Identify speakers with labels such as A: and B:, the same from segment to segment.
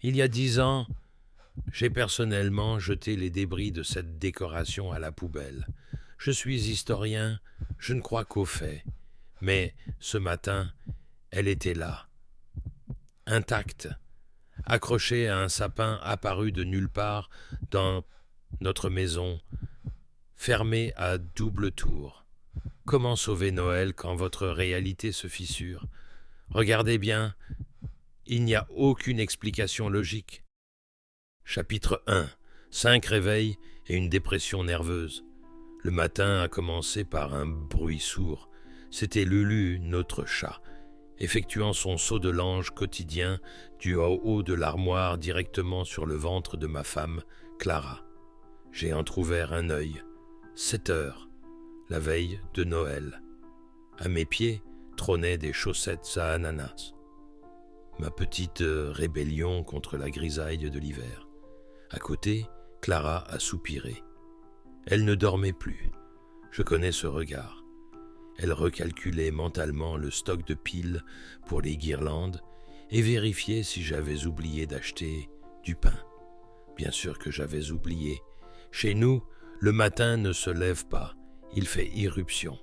A: Il y a 10 ans, j'ai personnellement jeté les débris de cette décoration à la poubelle. Je suis historien, je ne crois qu'aux faits. Mais ce matin, elle était là, intacte, accrochée à un sapin apparu de nulle part dans notre maison, fermée à double tour. Comment sauver Noël quand votre réalité se fissure? Regardez bien, il n'y a aucune explication logique. Chapitre 1. 5 réveils et une dépression nerveuse. Le matin a commencé par un bruit sourd. C'était Lulu, notre chat, effectuant son saut de l'ange quotidien du haut de l'armoire directement sur le ventre de ma femme, Clara. J'ai entrouvert un œil. 7 heures, la veille de Noël. À mes pieds trônaient des chaussettes à ananas. Ma petite rébellion contre la grisaille de l'hiver. À côté, Clara a soupiré. Elle ne dormait plus. Je connais ce regard. Elle recalculait mentalement le stock de piles pour les guirlandes et vérifiait si j'avais oublié d'acheter du pain. Bien sûr que j'avais oublié. Chez nous, le matin ne se lève pas, il fait irruption.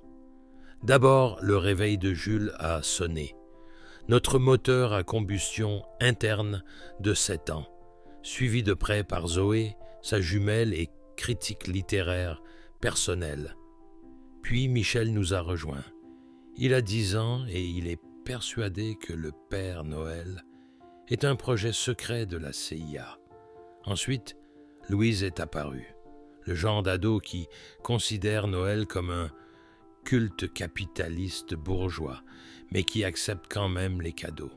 A: D'abord, le réveil de Jules a sonné. Notre moteur à combustion interne de 7 ans, suivi de près par Zoé, sa jumelle et critique littéraire personnelle. Puis Michel nous a rejoints. Il a 10 ans et il est persuadé que le Père Noël est un projet secret de la CIA. Ensuite, Louise est apparue, le genre d'ado qui considère Noël comme un culte capitaliste bourgeois, mais qui accepte quand même les cadeaux.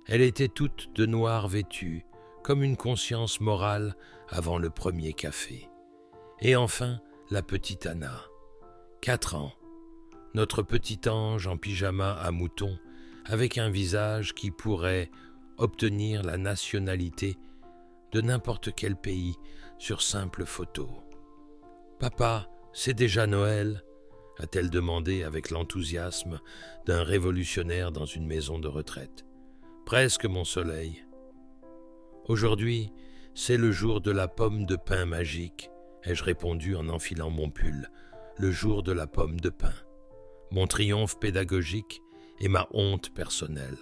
A: Elle était toute de noir vêtue, comme une conscience morale avant le premier café. Et enfin, la petite Anna, 4 ans, notre petit ange en pyjama à moutons, avec un visage qui pourrait obtenir la nationalité de n'importe quel pays sur simple photo. « Papa, c'est déjà Noël ?» a-t-elle demandé avec l'enthousiasme d'un révolutionnaire dans une maison de retraite. « Presque, mon soleil. » Aujourd'hui, c'est le jour de la pomme de pain magique, ai-je répondu en enfilant mon pull. Le jour de la pomme de pain. Mon triomphe pédagogique et ma honte personnelle.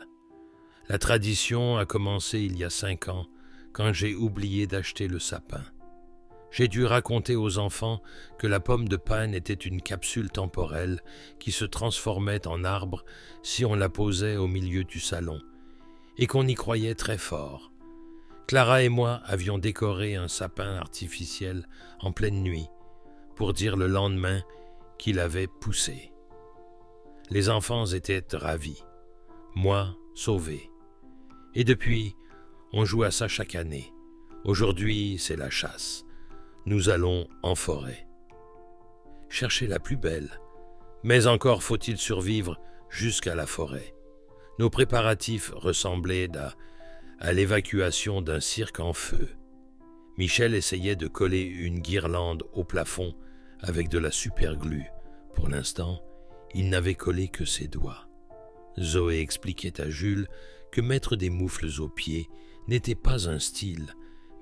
A: La tradition a commencé il y a 5 ans, quand j'ai oublié d'acheter le sapin. J'ai dû raconter aux enfants que la pomme de pain était une capsule temporelle qui se transformait en arbre si on la posait au milieu du salon, et qu'on y croyait très fort. Clara et moi avions décoré un sapin artificiel en pleine nuit, pour dire le lendemain qu'il avait poussé. Les enfants étaient ravis, moi sauvé. Et depuis, on joue à ça chaque année. Aujourd'hui, c'est la chasse. Nous allons en forêt. Chercher la plus belle, mais encore faut-il survivre jusqu'à la forêt. Nos préparatifs ressemblaient à l'évacuation d'un cirque en feu. Michel essayait de coller une guirlande au plafond avec de la superglue. Pour l'instant, il n'avait collé que ses doigts. Zoé expliquait à Jules que mettre des moufles aux pieds n'était pas un style,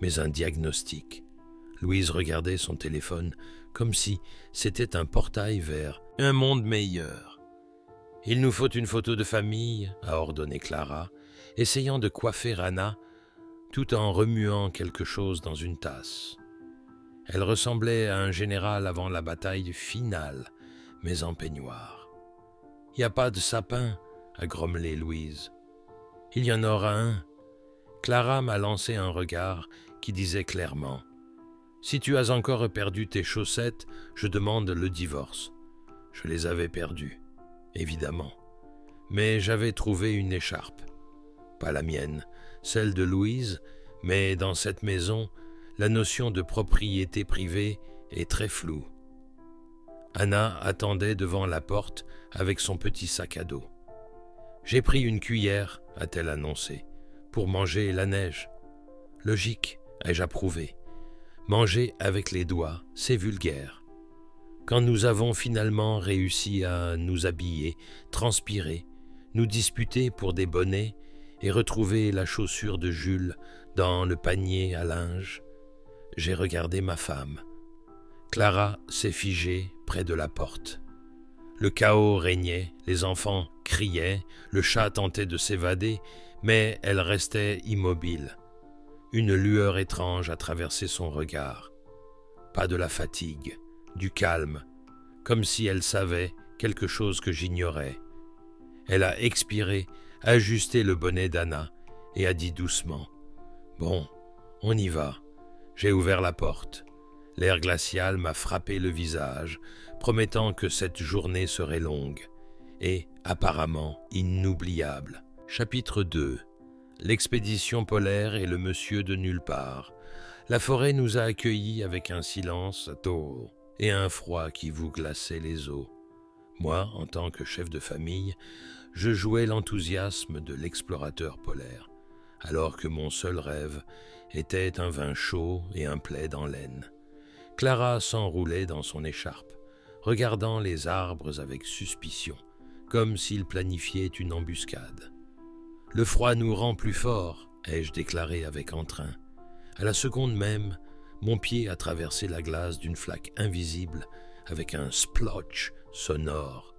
A: mais un diagnostic. Louise regardait son téléphone comme si c'était un portail vers un monde meilleur. « Il nous faut une photo de famille », a ordonné Clara, essayant de coiffer Anna tout en remuant quelque chose dans une tasse. Elle ressemblait à un général avant la bataille finale, mais en peignoir. « Il n'y a pas de sapin », a grommelé Louise. « Il y en aura un. » Clara m'a lancé un regard qui disait clairement « Si tu as encore perdu tes chaussettes, je demande le divorce. » Je les avais perdues, évidemment. Mais j'avais trouvé une écharpe. Pas la mienne, celle de Louise, mais dans cette maison, la notion de propriété privée est très floue. Anna attendait devant la porte avec son petit sac à dos. « J'ai pris une cuillère, a-t-elle annoncé, pour manger la neige. Logique, ai-je approuvé. Manger avec les doigts, c'est vulgaire. Quand nous avons finalement réussi à nous habiller, transpirer, nous disputer pour des bonnets et retrouver la chaussure de Jules dans le panier à linge, j'ai regardé ma femme. Clara s'est figée près de la porte. Le chaos régnait, les enfants criaient, le chat tentait de s'évader, mais elle restait immobile. Une lueur étrange a traversé son regard. Pas de la fatigue, du calme, comme si elle savait quelque chose que j'ignorais. Elle a expiré, ajusté le bonnet d'Anna et a dit doucement « Bon, on y va ». J'ai ouvert la porte. L'air glacial m'a frappé le visage, promettant que cette journée serait longue et apparemment inoubliable. Chapitre 2. L'expédition polaire et le monsieur de nulle part. La forêt nous a accueillis avec un silence tôt et un froid qui vous glaçait les os. Moi, en tant que chef de famille, je jouais l'enthousiasme de l'explorateur polaire, alors que mon seul rêve était un vin chaud et un plaid en laine. Clara s'enroulait dans son écharpe, regardant les arbres avec suspicion, comme s'ils planifiaient une embuscade. « Le froid nous rend plus forts », ai-je déclaré avec entrain. À la seconde même, mon pied a traversé la glace d'une flaque invisible avec un splotch sonore.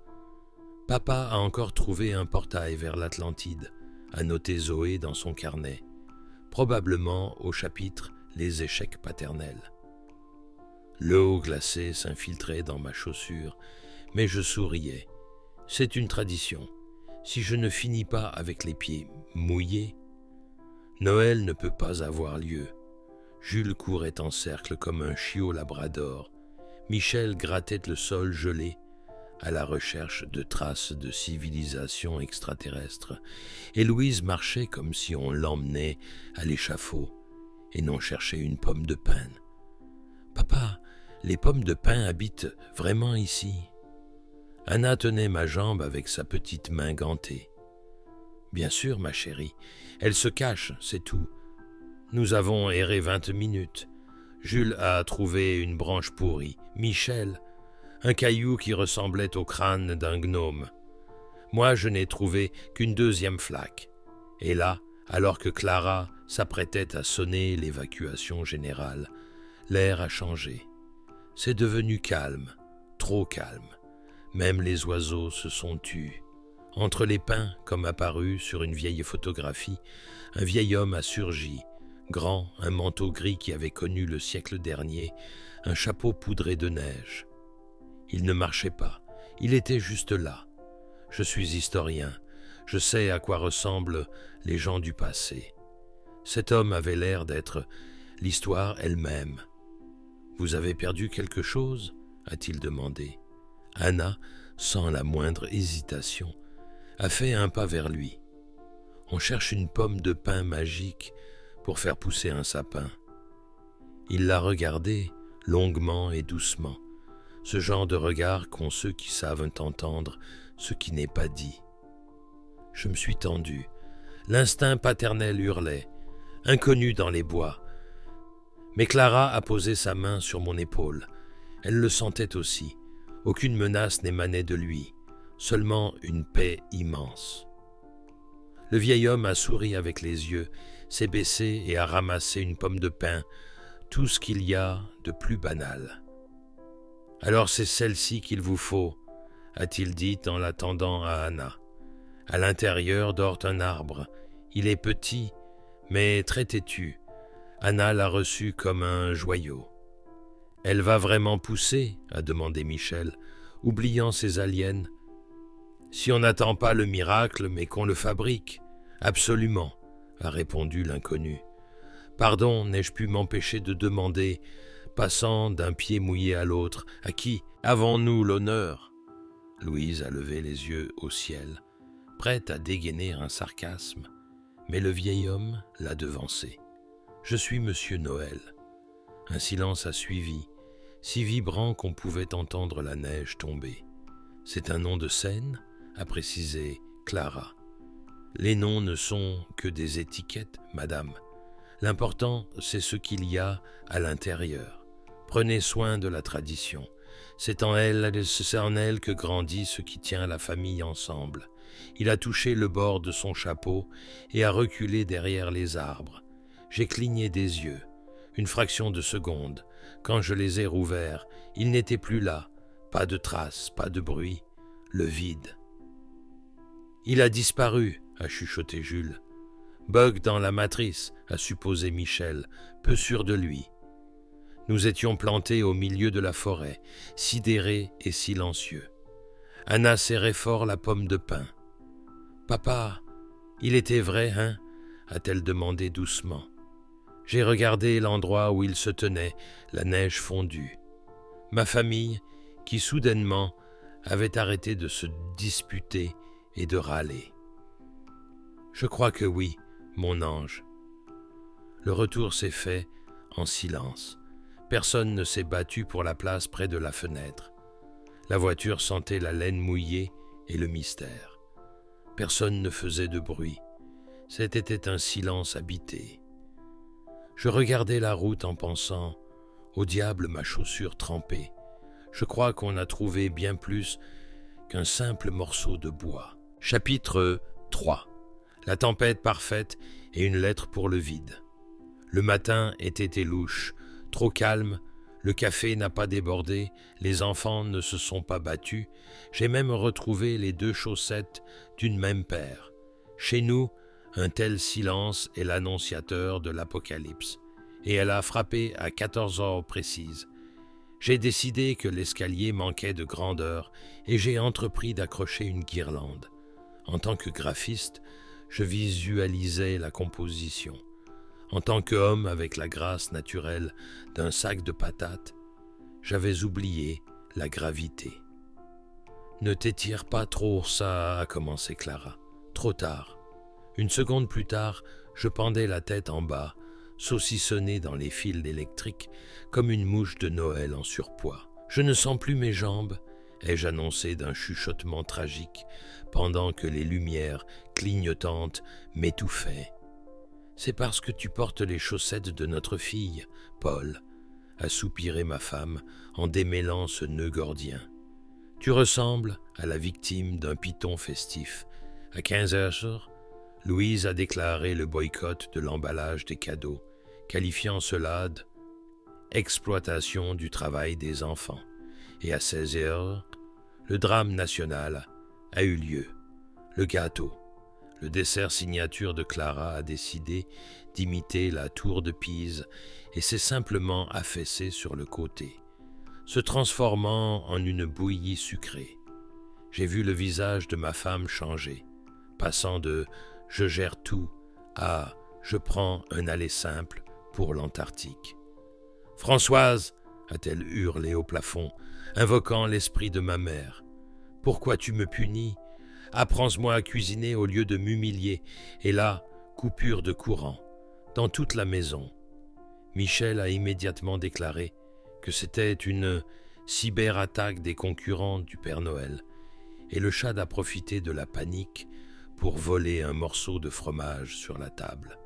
A: Papa a encore trouvé un portail vers l'Atlantide, a noté Zoé dans son carnet, probablement au chapitre « Les échecs paternels ». L'eau glacée s'infiltrait dans ma chaussure, mais je souriais. C'est une tradition. Si je ne finis pas avec les pieds mouillés, Noël ne peut pas avoir lieu. Jules courait en cercle comme un chiot labrador. Michel grattait le sol gelé à la recherche de traces de civilisation extraterrestre, et Louise marchait comme si on l'emmenait à l'échafaud et non cherchait une pomme de pin. « Papa, les pommes de pin habitent vraiment ici ?» Anna tenait ma jambe avec sa petite main gantée. « Bien sûr, ma chérie, elle se cache, c'est tout. Nous avons erré 20 minutes. Jules a trouvé une branche pourrie. Michel, un caillou qui ressemblait au crâne d'un gnome. Moi, je n'ai trouvé qu'une deuxième flaque. Et là, alors que Clara s'apprêtait à sonner l'évacuation générale, l'air a changé. C'est devenu calme, trop calme. Même les oiseaux se sont tus. Entre les pins, comme apparu sur une vieille photographie, un vieil homme a surgi, grand, un manteau gris qui avait connu le siècle dernier, un chapeau poudré de neige. Il ne marchait pas, il était juste là. Je suis historien, je sais à quoi ressemblent les gens du passé. Cet homme avait l'air d'être l'histoire elle-même. « Vous avez perdu quelque chose ?» a-t-il demandé. Anna, sans la moindre hésitation, a fait un pas vers lui. On cherche une pomme de pin magique pour faire pousser un sapin. Il l'a regardé longuement et doucement, ce genre de regard qu'ont ceux qui savent entendre ce qui n'est pas dit. Je me suis tendu. L'instinct paternel hurlait, inconnu dans les bois. Mais Clara a posé sa main sur mon épaule. Elle le sentait aussi. Aucune menace n'émanait de lui, seulement une paix immense. Le vieil homme a souri avec les yeux, s'est baissé et a ramassé une pomme de pin, tout ce qu'il y a de plus banal. « Alors c'est celle-ci qu'il vous faut », a-t-il dit en la tendant à Anna. À l'intérieur dort un arbre. Il est petit, mais très têtu. Anna l'a reçu comme un joyau. « Elle va vraiment pousser ?» a demandé Michel, oubliant ses aliens. « Si on n'attend pas le miracle, mais qu'on le fabrique. »« Absolument, » a répondu l'inconnu. « Pardon, n'ai-je pu m'empêcher de demander, passant d'un pied mouillé à l'autre, à qui avons-nous l'honneur ?» Louise a levé les yeux au ciel, prête à dégainer un sarcasme, mais le vieil homme l'a devancé. « Je suis Monsieur Noël. » Un silence a suivi, si vibrant qu'on pouvait entendre la neige tomber. « C'est un nom de scène ?» a précisé Clara. « Les noms ne sont que des étiquettes, madame. L'important, c'est ce qu'il y a à l'intérieur. Prenez soin de la tradition. C'est en elle que grandit ce qui tient la famille ensemble. » Il a touché le bord de son chapeau et a reculé derrière les arbres. J'ai cligné des yeux, une fraction de seconde. Quand je les ai rouverts, il n'était plus là, pas de traces, pas de bruit, le vide. « Il a disparu », a chuchoté Jules. « Bug dans la matrice », a supposé Michel, peu sûr de lui. Nous étions plantés au milieu de la forêt, sidérés et silencieux. Anna serrait fort la pomme de pin. « Papa, il était vrai, hein ?» a-t-elle demandé doucement. J'ai regardé l'endroit où il se tenait, la neige fondue. Ma famille, qui soudainement avait arrêté de se disputer et de râler. « Je crois que oui, mon ange. » Le retour s'est fait en silence. Personne ne s'est battu pour la place près de la fenêtre. La voiture sentait la laine mouillée et le mystère. Personne ne faisait de bruit. C'était un silence habité. Je regardais la route en pensant « Au diable ma chaussure trempée. Je crois qu'on a trouvé bien plus qu'un simple morceau de bois. » Chapitre 3. La tempête parfaite et une lettre pour le vide. Le matin était louche, trop calme, le café n'a pas débordé, les enfants ne se sont pas battus, j'ai même retrouvé les 2 chaussettes d'une même paire. Chez nous, un tel silence est l'annonciateur de l'apocalypse, et elle a frappé à 14 heures précises. J'ai décidé que l'escalier manquait de grandeur et j'ai entrepris d'accrocher une guirlande. En tant que graphiste, je visualisais la composition. En tant qu'homme avec la grâce naturelle d'un sac de patates, j'avais oublié la gravité. « Ne t'étire pas trop, ça » a commencé Clara. Trop tard. Une seconde plus tard, je pendais la tête en bas, saucissonnée dans les fils électriques comme une mouche de Noël en surpoids. « Je ne sens plus mes jambes », ai-je annoncé d'un chuchotement tragique pendant que les lumières clignotantes m'étouffaient. « C'est parce que tu portes les chaussettes de notre fille, Paul », a soupiré ma femme en démêlant ce nœud gordien. « Tu ressembles à la victime d'un python festif. À 15 heures, Louise a déclaré le boycott de l'emballage des cadeaux, qualifiant cela d'« exploitation du travail des enfants ». Et à 16 heures, le drame national a eu lieu. Le gâteau, le dessert signature de Clara, a décidé d'imiter la tour de Pise et s'est simplement affaissé sur le côté, se transformant en une bouillie sucrée. J'ai vu le visage de ma femme changer, passant de « je gère tout » à « je prends un aller simple pour l'Antarctique ». « Françoise !» a-t-elle hurlé au plafond, invoquant l'esprit de ma mère. « Pourquoi tu me punis ? Apprends-moi à cuisiner au lieu de m'humilier. » Et là, coupure de courant, dans toute la maison. Michel a immédiatement déclaré que c'était une cyberattaque des concurrents du Père Noël, et le chat a profité de la panique pour voler un morceau de fromage sur la table.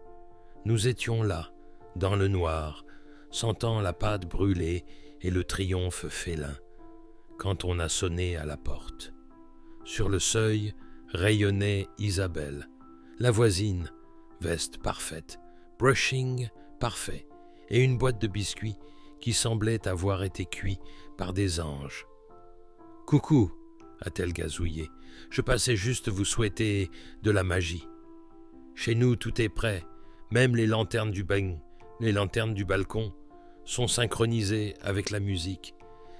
A: Nous étions là, dans le noir, sentant la pâte brûler et le triomphe félin, quand on a sonné à la porte. Sur le seuil rayonnait Isabelle, la voisine, veste parfaite, brushing parfait, et une boîte de biscuits qui semblait avoir été cuit par des anges. « Coucou !» a-t-elle gazouillé. « Je passais juste vous souhaiter de la magie. Chez nous, tout est prêt, même les lanternes du balcon sont synchronisées avec la musique.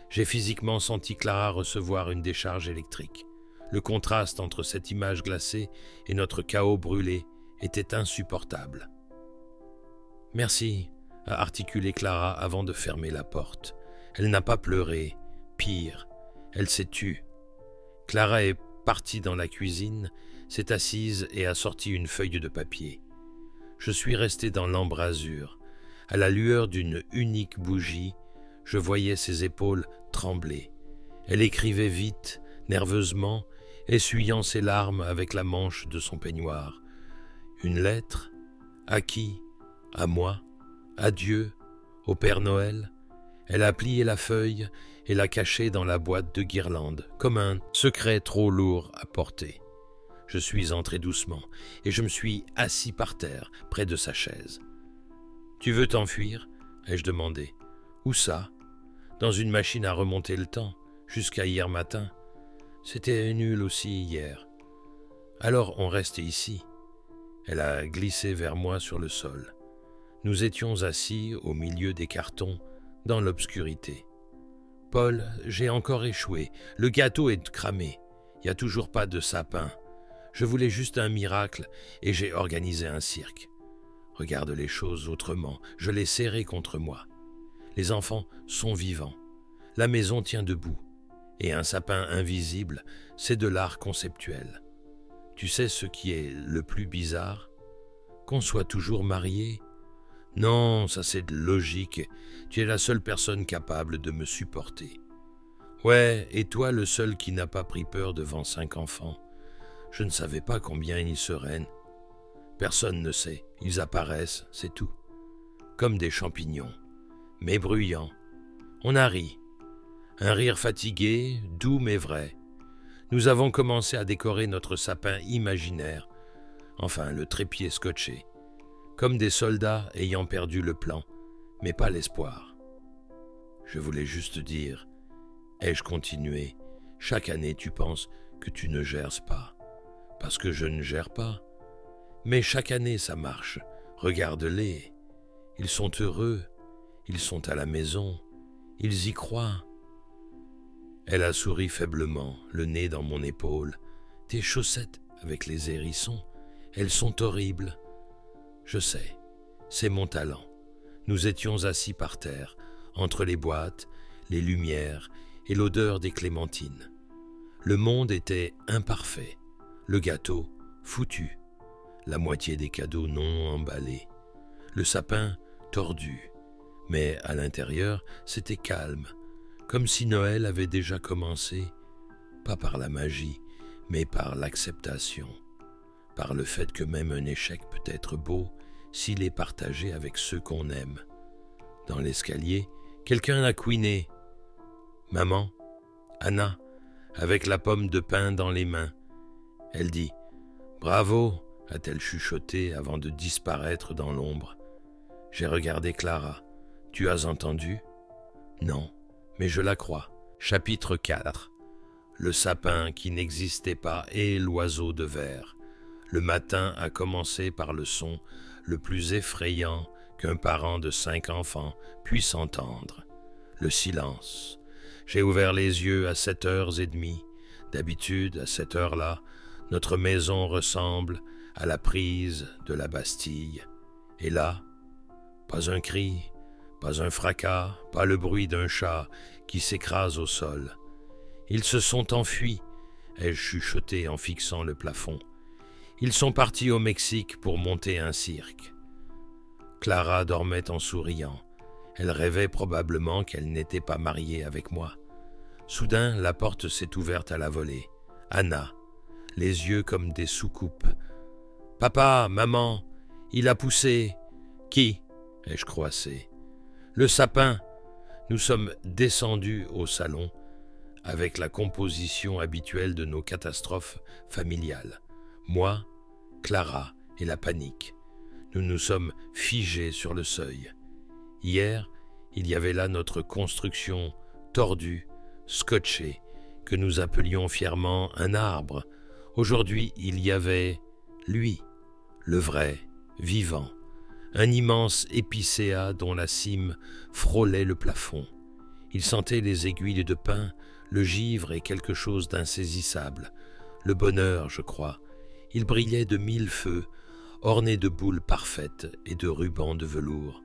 A: J'ai physiquement senti Clara recevoir une décharge électrique. Le contraste entre cette image glacée et notre chaos brûlé était insupportable. « Merci », a articulé Clara avant de fermer la porte. Elle n'a pas pleuré. Pire, elle s'est tue. Clara est partie dans la cuisine, s'est assise et a sorti une feuille de papier. Je suis resté dans l'embrasure. À la lueur d'une unique bougie, je voyais ses épaules trembler. Elle écrivait vite, nerveusement, essuyant ses larmes avec la manche de son peignoir. Une lettre? À qui? À moi? À Dieu? Au Père Noël? Elle a plié la feuille et l'a cachée dans la boîte de guirlande, comme un secret trop lourd à porter. Je suis entré doucement et je me suis assis par terre, près de sa chaise. Tu veux t'enfuir ? Ai-je demandé. Où ça ? Dans une machine à remonter le temps, jusqu'à hier matin. C'était nul aussi hier. Alors on reste ici. Elle a glissé vers moi sur le sol. Nous étions assis au milieu des cartons, dans l'obscurité. Paul, j'ai encore échoué. Le gâteau est cramé. Il n'y a toujours pas de sapin. Je voulais juste un miracle et j'ai organisé un cirque. Regarde les choses autrement. Je l'ai serré contre moi. Les enfants sont vivants. La maison tient debout. Et un sapin invisible, c'est de l'art conceptuel. Tu sais ce qui est le plus bizarre ? Qu'on soit toujours mariés ? Non, ça c'est de logique. Tu es la seule personne capable de me supporter. Ouais, et toi le seul qui n'a pas pris peur devant 5 enfants. Je ne savais pas combien ils seraient. Personne ne sait, ils apparaissent, c'est tout. Comme des champignons, mais bruyants. On a ri. Un rire fatigué, doux mais vrai. Nous avons commencé à décorer notre sapin imaginaire, enfin le trépied scotché, comme des soldats ayant perdu le plan, mais pas l'espoir. Je voulais juste dire, ai-je continué, chaque année tu penses que tu ne gères pas, parce que je ne gère pas. Mais chaque année ça marche, regarde-les, ils sont heureux, ils sont à la maison, ils y croient. Elle a souri faiblement, le nez dans mon épaule. Tes chaussettes avec les hérissons, elles sont horribles. Je sais, c'est mon talent. Nous étions assis par terre, entre les boîtes, les lumières et l'odeur des clémentines. Le monde était imparfait, le gâteau foutu, la moitié des cadeaux non emballés, le sapin tordu, mais à l'intérieur c'était calme, comme si Noël avait déjà commencé, pas par la magie, mais par l'acceptation, par le fait que même un échec peut être beau s'il est partagé avec ceux qu'on aime. Dans l'escalier, quelqu'un a couiné. Maman, Anna, avec la pomme de pain dans les mains. Elle dit « Bravo !» a-t-elle chuchoté avant de disparaître dans l'ombre. J'ai regardé Clara. « Tu as entendu ?»« Non, mais je la crois. » Chapitre 4. Le sapin qui n'existait pas et l'oiseau de verre. Le matin a commencé par le son le plus effrayant qu'un parent de 5 enfants puisse entendre. Le silence. J'ai ouvert les yeux à 7h30. D'habitude, à cette heure-là, notre maison ressemble à la prise de la Bastille. Et là, pas un cri, pas un fracas, pas le bruit d'un chat qui s'écrase au sol. Ils se sont enfuis, ai-je chuchoté en fixant le plafond. Ils sont partis au Mexique pour monter un cirque. Clara dormait en souriant. Elle rêvait probablement qu'elle n'était pas mariée avec moi. Soudain, la porte s'est ouverte à la volée. Anna, les yeux comme des soucoupes. « Papa, maman, il a poussé. »« Qui ?» ai-je croassé. « Le sapin. » Nous sommes descendus au salon avec la composition habituelle de nos catastrophes familiales. Moi, Clara et la panique. Nous nous sommes figés sur le seuil. Hier, il y avait là notre construction tordue, scotchée, que nous appelions fièrement un arbre. Aujourd'hui, il y avait lui, le vrai, vivant, un immense épicéa dont la cime frôlait le plafond. Il sentait les aiguilles de pin, le givre et quelque chose d'insaisissable. Le bonheur, je crois. Il brillait de 1000 feux, orné de boules parfaites et de rubans de velours.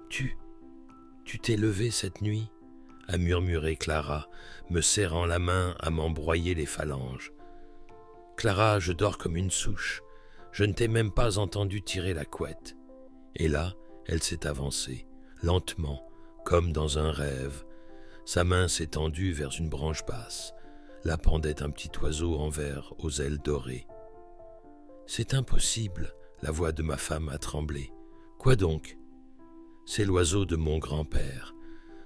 A: « Tu t'es levé cette nuit ?» a murmuré Clara, me serrant la main à m'embroyer les phalanges. « Clara, je dors comme une souche. Je ne t'ai même pas entendu tirer la couette. » Et là, elle s'est avancée, lentement, comme dans un rêve. Sa main s'est tendue vers une branche basse. Là pendait un petit oiseau en verre aux ailes dorées. « C'est impossible !» la voix de ma femme a tremblé. « Quoi donc ?» « C'est l'oiseau de mon grand-père.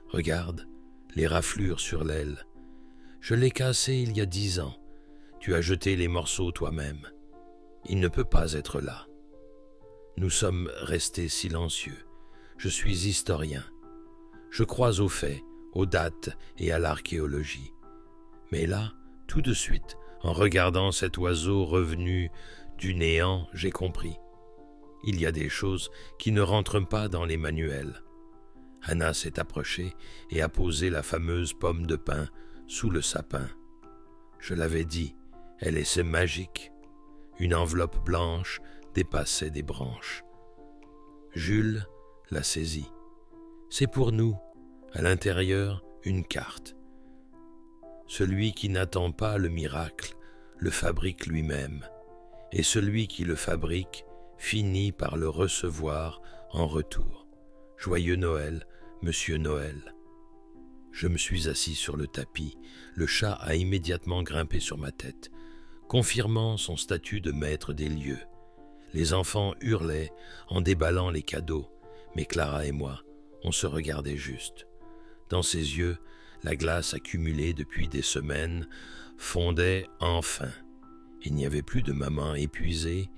A: Regarde, les raflures sur l'aile. Je l'ai cassé il y a 10 ans. Tu as jeté les morceaux toi-même. Il ne peut pas être là. » Nous sommes restés silencieux. Je suis historien. Je crois aux faits, aux dates et à l'archéologie. Mais là, tout de suite, en regardant cet oiseau revenu du néant, j'ai compris. Il y a des choses qui ne rentrent pas dans les manuels. Anna s'est approchée et a posé la fameuse pomme de pin sous le sapin. Je l'avais dit, elle est magique. Une enveloppe blanche dépassait des branches. Jules l'a saisie. C'est pour nous, à l'intérieur, une carte. Celui qui n'attend pas le miracle le fabrique lui-même, et celui qui le fabrique finit par le recevoir en retour. Joyeux Noël, Monsieur Noël. Je me suis assis sur le tapis. Le chat a immédiatement grimpé sur ma tête, confirmant son statut de maître des lieux. Les enfants hurlaient en déballant les cadeaux, mais Clara et moi, on se regardait juste. Dans ses yeux, la glace accumulée depuis des semaines fondait enfin. Il n'y avait plus de maman épuisée,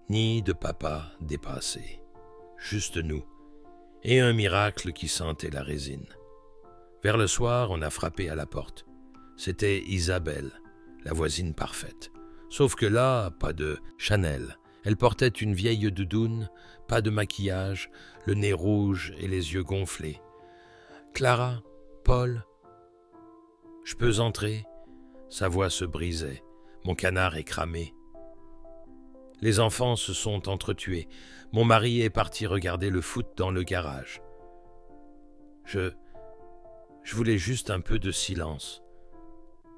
A: ni de papa dépassé. Juste nous, et un miracle qui sentait la résine. Vers le soir, on a frappé à la porte. C'était Isabelle, la voisine parfaite. Sauf que là, pas de Chanel. Elle portait une vieille doudoune, pas de maquillage, le nez rouge et les yeux gonflés. « Clara, Paul, je peux entrer ?» Sa voix se brisait. Mon canard est cramé. Les enfants se sont entretués. Mon mari est parti regarder le foot dans le garage. Je voulais juste un peu de silence.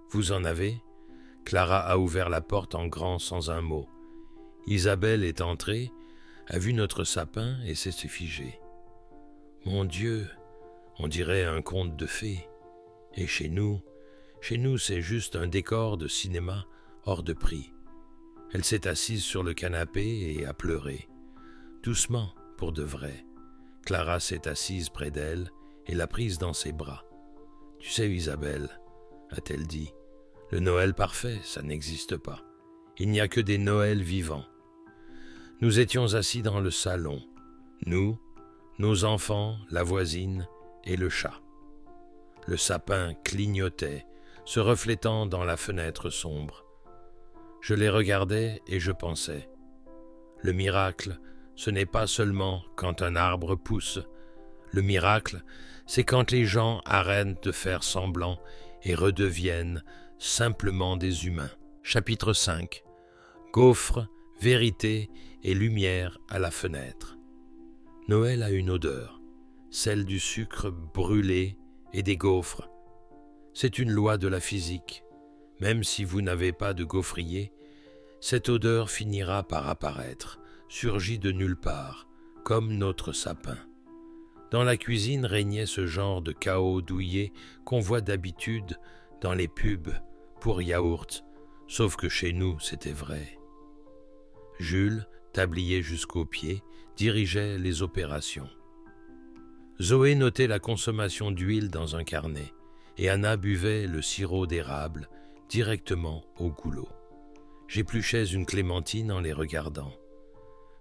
A: Vous en avez ? Clara a ouvert la porte en grand sans un mot. Isabelle est entrée, a vu notre sapin et s'est figée. Mon Dieu, on dirait un conte de fées. Et chez nous, c'est juste un décor de cinéma hors de prix. Elle s'est assise sur le canapé et a pleuré. Doucement, pour de vrai. Clara s'est assise près d'elle et l'a prise dans ses bras. « Tu sais, Isabelle, a-t-elle dit, le Noël parfait, ça n'existe pas. Il n'y a que des Noëls vivants. » Nous étions assis dans le salon, nous, nos enfants, la voisine et le chat. Le sapin clignotait, se reflétant dans la fenêtre sombre. Je les regardais et je pensais, le miracle, ce n'est pas seulement quand un arbre pousse. Le miracle, c'est quand les gens arrêtent de faire semblant et redeviennent simplement des humains. Chapitre 5. Gaufres, vérité et lumière à la fenêtre. Noël a une odeur, celle du sucre brûlé et des gaufres. C'est une loi de la physique. Même si vous n'avez pas de gaufrier, cette odeur finira par apparaître, surgie de nulle part, comme notre sapin. Dans la cuisine régnait ce genre de chaos douillet qu'on voit d'habitude dans les pubs pour yaourt, sauf que chez nous c'était vrai. Jules, tablier jusqu'aux pieds, dirigeait les opérations. Zoé notait la consommation d'huile dans un carnet, et Anna buvait le sirop d'érable directement au goulot. J'épluchais une clémentine en les regardant.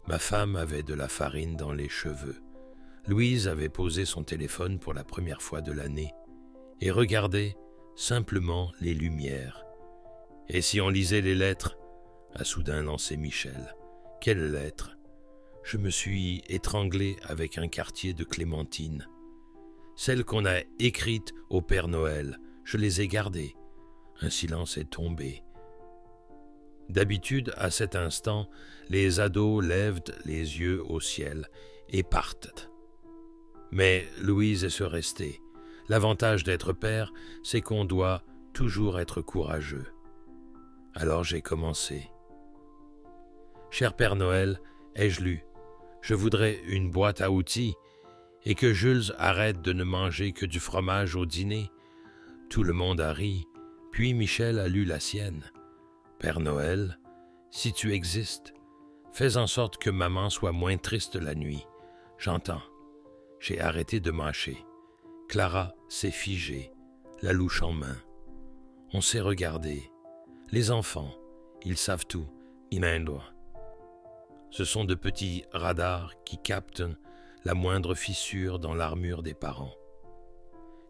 A: Ma femme avait de la farine dans les cheveux. Louise avait posé son téléphone pour la première fois de l'année et regardait simplement les lumières. « Et si on lisait les lettres ?» a soudain lancé Michel. « Quelles lettres ?» Je me suis étranglé avec un quartier de clémentine. Celles qu'on a écrites au Père Noël, je les ai gardées. Un silence est tombé. D'habitude, à cet instant, les ados lèvent les yeux au ciel et partent. Mais Louise est se rester. L'avantage d'être père, c'est qu'on doit toujours être courageux. Alors j'ai commencé. « Cher Père Noël, ai-je lu ? Je voudrais une boîte à outils et que Jules arrête de ne manger que du fromage au dîner. » Tout le monde a ri, puis Michel a lu la sienne. « Père Noël, si tu existes, fais en sorte que maman soit moins triste la nuit. J'entends. » J'ai arrêté de mâcher. Clara s'est figée, la louche en main. On s'est regardé. Les enfants, ils savent tout. Imendo. Ce sont de petits radars qui captent la moindre fissure dans l'armure des parents.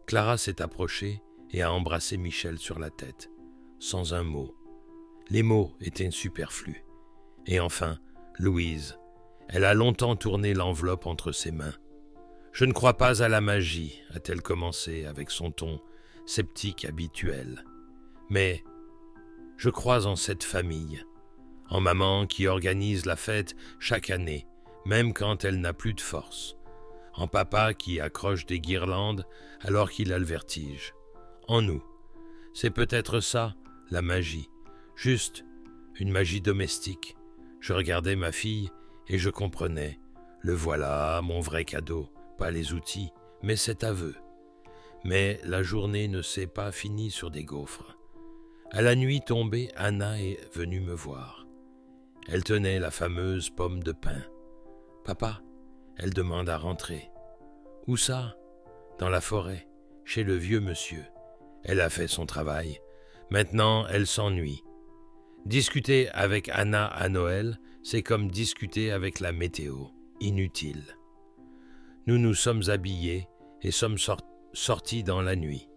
A: Clara s'est approchée et a embrassé Michel sur la tête, sans un mot. Les mots étaient superflus. Et enfin, Louise. Elle a longtemps tourné l'enveloppe entre ses mains. « Je ne crois pas à la magie », a-t-elle commencé avec son ton sceptique habituel. « Mais je crois en cette famille, en maman qui organise la fête chaque année, même quand elle n'a plus de force, en papa qui accroche des guirlandes alors qu'il a le vertige, en nous. C'est peut-être ça, la magie, juste une magie domestique. Je regardais ma fille et je comprenais. Le voilà, mon vrai cadeau, pas les outils, mais cet aveu. Mais la journée ne s'est pas finie sur des gaufres. À la nuit tombée, Anna est venue me voir. Elle tenait la fameuse pomme de pin. « Papa ?» Elle demande à rentrer. « Où ça ?»« Dans la forêt, chez le vieux monsieur. Elle a fait son travail. Maintenant, elle s'ennuie. Discuter avec Anna à Noël, c'est comme discuter avec la météo. Inutile. » Nous nous sommes habillés et sommes sortis dans la nuit.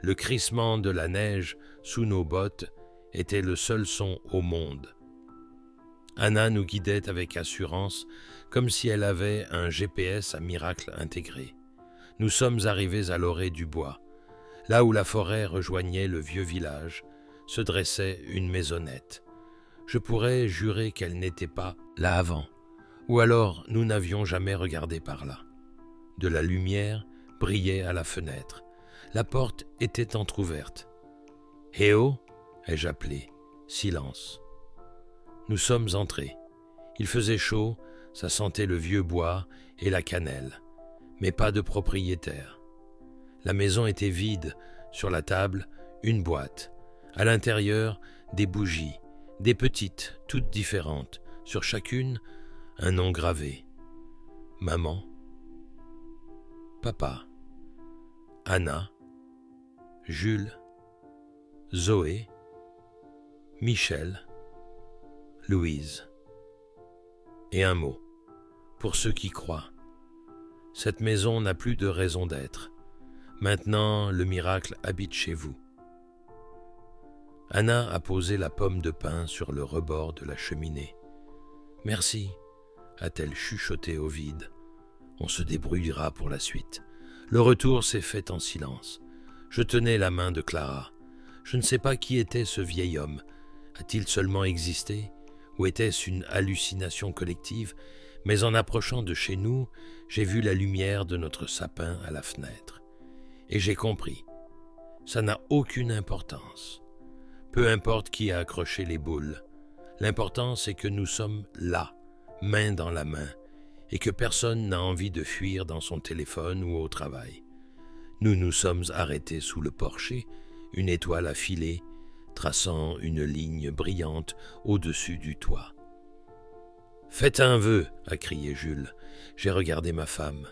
A: Le crissement de la neige sous nos bottes était le seul son au monde. Anna nous guidait avec assurance, comme si elle avait un GPS à miracle intégré. Nous sommes arrivés à l'orée du bois. Là où la forêt rejoignait le vieux village, se dressait une maisonnette. Je pourrais jurer qu'elle n'était pas là avant, ou alors nous n'avions jamais regardé par là. De la lumière brillait à la fenêtre. La porte était entr'ouverte. « Eh oh !» ai-je appelé. Silence. Nous sommes entrés. Il faisait chaud, ça sentait le vieux bois et la cannelle, mais pas de propriétaire. La maison était vide, sur la table, une boîte. À l'intérieur, des bougies, des petites, toutes différentes, sur chacune, un nom gravé. Maman, papa, Anna, Jules, Zoé, Michel, Louise. Et un mot, pour ceux qui croient. Cette maison n'a plus de raison d'être. Maintenant, le miracle habite chez vous. Anna a posé la pomme de pin sur le rebord de la cheminée. « Merci », a-t-elle chuchoté au vide. « On se débrouillera pour la suite. » Le retour s'est fait en silence. Je tenais la main de Clara. Je ne sais pas qui était ce vieil homme. A-t-il seulement existé ? Ou était-ce une hallucination collective ? Mais en approchant de chez nous, j'ai vu la lumière de notre sapin à la fenêtre. Et j'ai compris. Ça n'a aucune importance. Peu importe qui a accroché les boules. L'important, c'est que nous sommes là, main dans la main, et que personne n'a envie de fuir dans son téléphone ou au travail. Nous nous sommes arrêtés sous le porcher, une étoile à filer, traçant une ligne brillante au-dessus du toit. « Faites un vœu !» a crié Jules. J'ai regardé ma femme,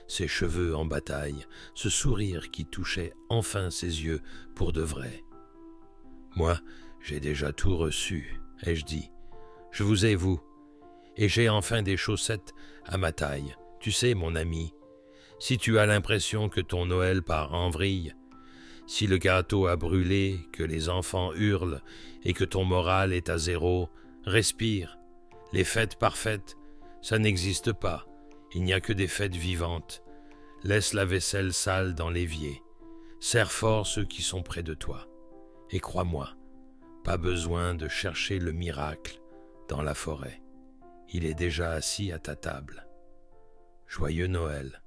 A: ses cheveux en bataille, ce sourire qui touchait enfin ses yeux pour de vrai. « Moi, j'ai déjà tout reçu, » ai-je dit. « Je vous ai, vous. Et j'ai enfin des chaussettes à ma taille. Tu sais, mon ami, si tu as l'impression que ton Noël part en vrille, si le gâteau a brûlé, que les enfants hurlent et que ton moral est à zéro, respire. Les fêtes parfaites, ça n'existe pas. Il n'y a que des fêtes vivantes. Laisse la vaisselle sale dans l'évier. Serre fort ceux qui sont près de toi. Et crois-moi, pas besoin de chercher le miracle dans la forêt. Il est déjà assis à ta table. Joyeux Noël.